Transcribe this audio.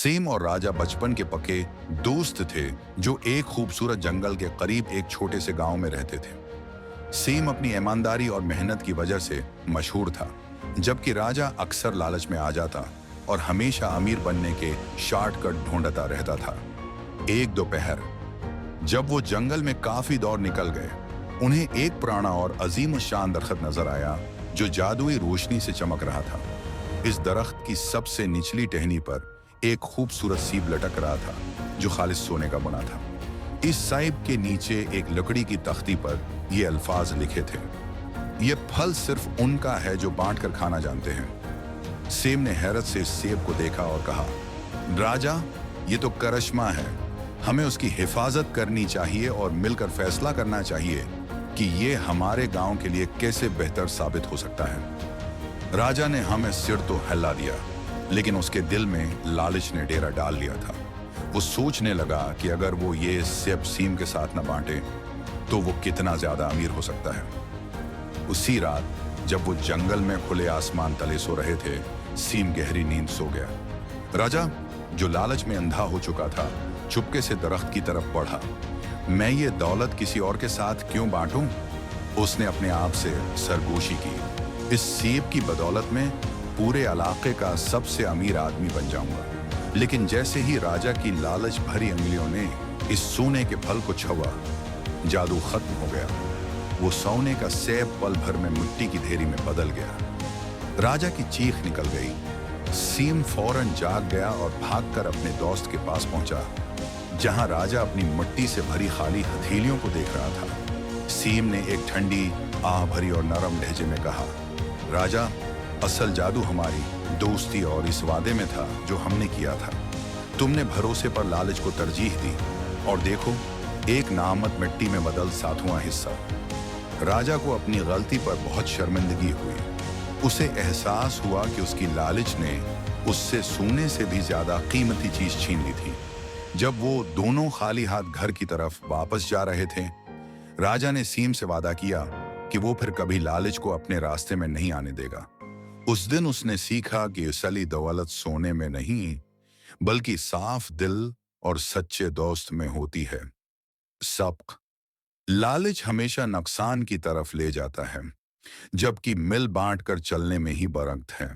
Same और राजा बचपन के पक्के दोस्त थे जो एक खूबसूरत जंगल के करीब एक छोटे से गांव में रहते थे। सेम अपनी ईमानदारी और मेहनत की वजह से मशहूर था, जबकि राजा अक्सर लालच में आ जाता और हमेशा अमीर बनने के शॉर्टकट ढूंढता रहता था। एक दोपहर जब वो जंगल में काफी दौर निकल गए, उन्हें एक पुराना और अजीम शान दरख्त नजर आया जो जादुई रोशनी से चमक रहा था। इस दरख्त की सबसे निचली टहनी पर एक खूबसूरत सीब लटक रहा था जो खालिस सोने का बना था। इस साइब के नीचे एक लकड़ी की तख्ती पर ये अल्फाज लिखे थे, ये फल सिर्फ उनका है जो बांट कर खाना जानते हैं। सेब ने हैरत से इस सेब को देखा और कहा, राजा, ये तो करिश्मा है, हमें उसकी हिफाजत करनी चाहिए और मिलकर फैसला करना चाहिए कि ये हमारे गांव के लिए कैसे बेहतर साबित हो सकता है। राजा ने हमें सिर तो हिला दिया, लेकिन उसके दिल में लालच ने डेरा डाल लिया था। वो सोचने लगा कि अगर वो ये सेब सीम के साथ न बांटे तो वो कितना ज्यादा अमीर हो सकता है। उसी रात जब वो जंगल में खुले आसमान तले सो रहे थे, सीम गहरी नींद सो गया। राजा, जो लालच में अंधा हो चुका था, चुपके से दरख्त की तरफ बढ़ा। मैं ये दौलत किसी और के साथ क्यों बांटूं? उसने अपने आप से सरगोशी की। इस सेब की बदौलत में पूरे इलाके का सबसे अमीर आदमी बन जाऊंगा। लेकिन जैसे ही राजा की लालच भरी अंगुलियों ने इस सोने के फल को छुआ, जादू खत्म हो गया। वो सोने का सेब पल भर में मिट्टी की ढेरी में बदल गया। राजा की चीख निकल गई। सीम फौरन जाग गया और भागकर अपने दोस्त के पास पहुंचा, जहां राजा अपनी मिट्टी से भरी खाली हथेलियों को देख रहा था। सीम ने एक ठंडी, आह भरी और नरम लहजे में कहा, राजा, असल जादू हमारी दोस्ती और इस वादे में था जो हमने किया था। तुमने भरोसे पर लालच को तरजीह दी और देखो, एक नामत मिट्टी में बदल 7वां हिस्सा। राजा को अपनी गलती पर बहुत शर्मिंदगी हुई। उसे एहसास हुआ कि उसकी लालच ने उससे सोने से भी ज्यादा कीमती चीज छीन ली थी। जब वो दोनों खाली हाथ घर की तरफ वापस जा रहे थे, राजा ने सीम से वादा किया कि वो फिर कभी लालच को अपने रास्ते में नहीं आने देगा। उस दिन उसने सीखा कि असली दौलत सोने में नहीं, बल्कि साफ दिल और सच्चे दोस्त में होती है। सबक: लालच हमेशा नुकसान की तरफ ले जाता है, जबकि मिल बांट कर चलने में ही बरकत है।